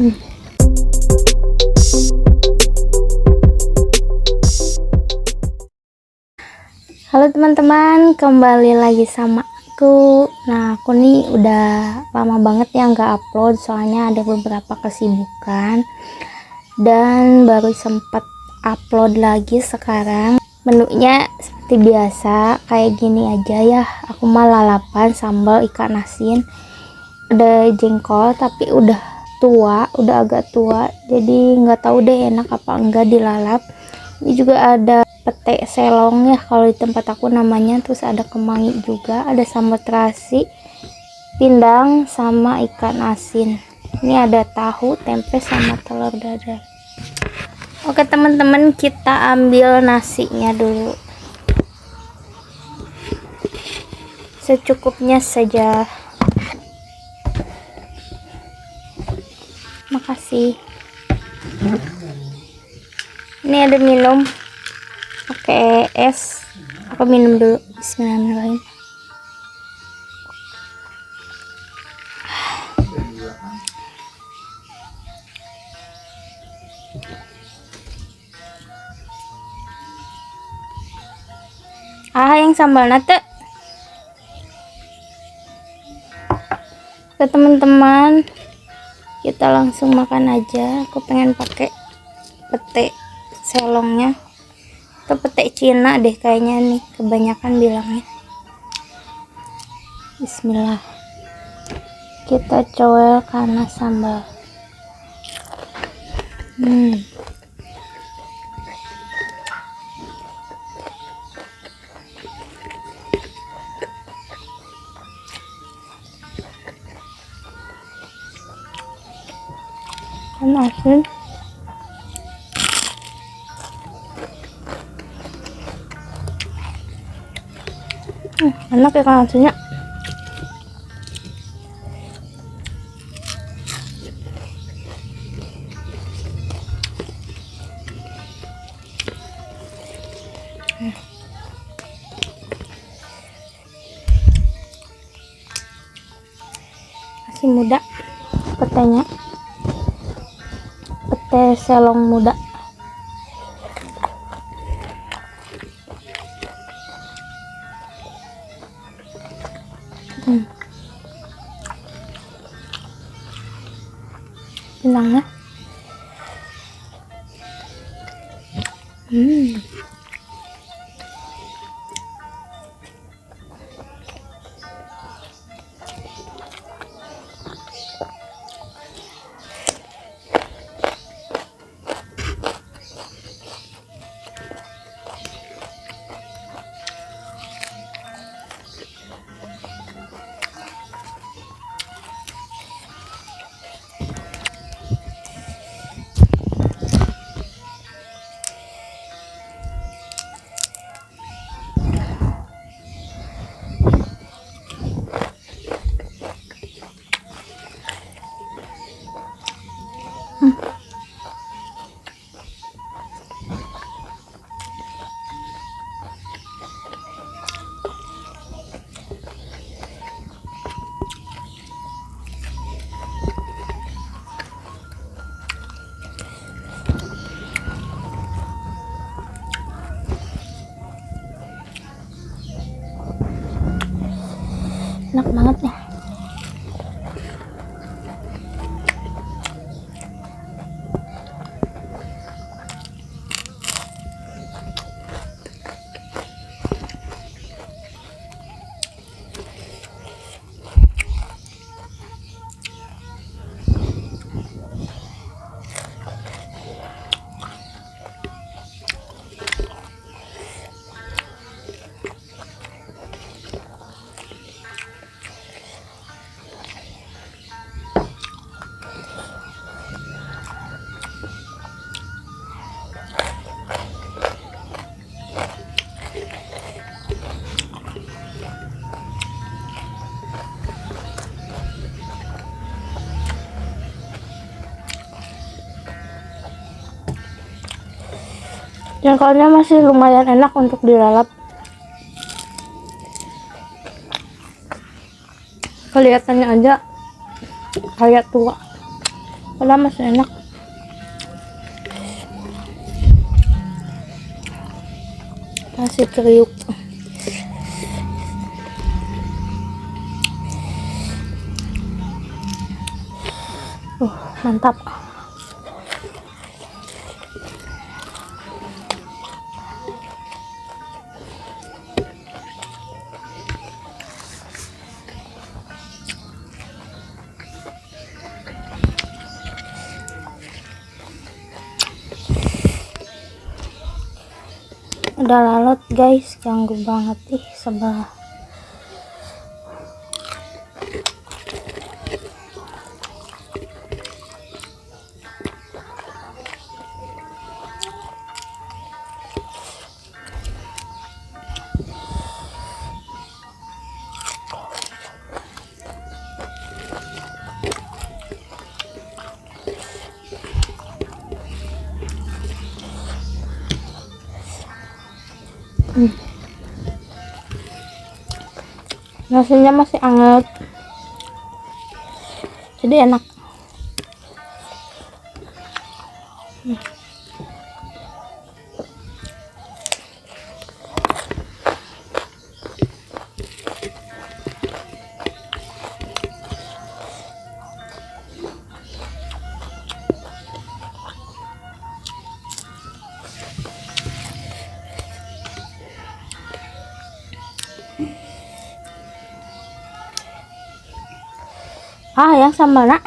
Halo teman-teman, kembali lagi sama aku. Nah, aku nih udah lama banget ya nggak upload, soalnya ada beberapa kesibukan dan baru sempat upload lagi sekarang. Menunya seperti biasa kayak gini aja ya. Aku mah lalapan sambal ikan asin, ada jengkol tapi udah tua, udah agak tua, jadi nggak tahu deh enak apa enggak dilalap. Ini juga ada pete selong ya kalau di tempat aku namanya, terus ada kemangi juga, ada sambal terasi, pindang sama ikan asin. Ini ada tahu, tempe sama telur dadar. Oke teman-teman, kita ambil nasinya dulu secukupnya saja. Makasih. Ini ada minum pakai es, aku minum dulu. Bismillahirrahmanirrahim. Yang sambal nate. Oke teman-teman, kita langsung makan aja. Aku pengen pakai pete selongnya atau pete Cina deh kayaknya nih, kebanyakan bilangnya. Bismillah, kita coel karena sambal. Kan asin. Enak ya kan asinnya. Masih muda petenya, pete selong muda. Pindangnya enak banget nih. Jengkolnya masih lumayan enak untuk dilalap. Kelihatannya aja kayak tua, padahal masih enak. Masih kriuk. Mantap. Udah lalat guys, ganggu banget sebelah. Nasinya masih hangat, jadi enak. Yang sama nak.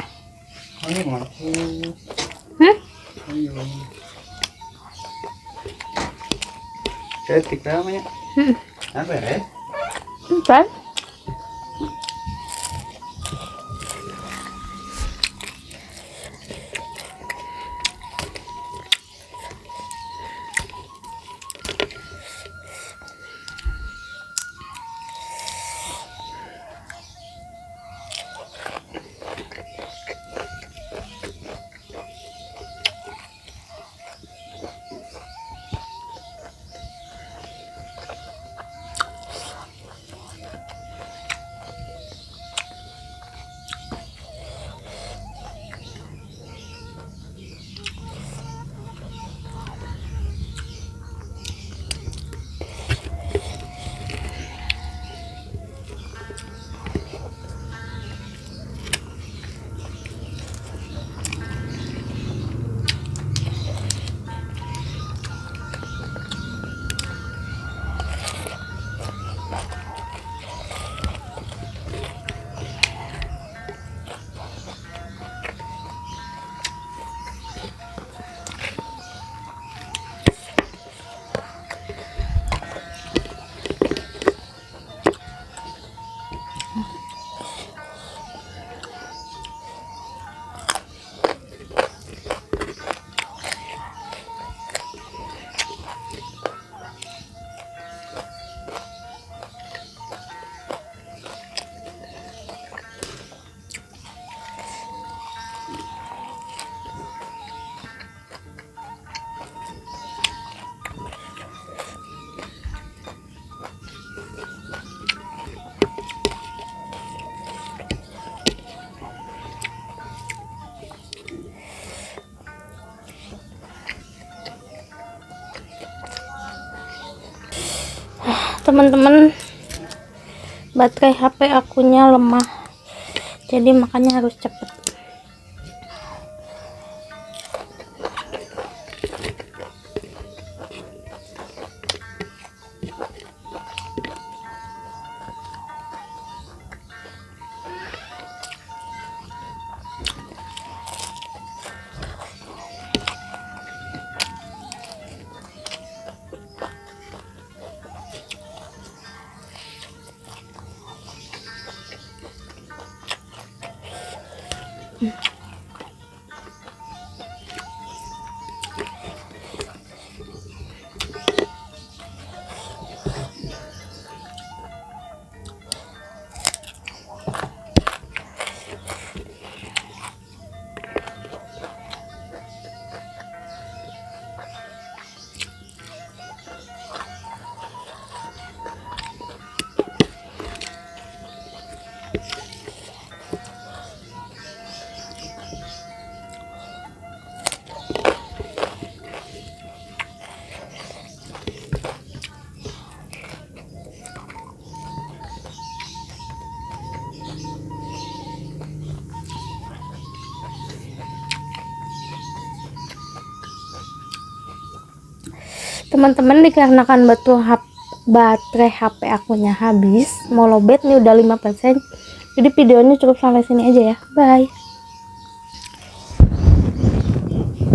Ketik namanya. Apa ya? Bukan. Teman-teman, baterai HP akunya lemah, jadi makanya harus cepet. teman-teman, dikarenakan baterai HP akunya habis, mau lowbat nih udah 5%. Jadi videonya cukup sampai sini aja ya. Bye.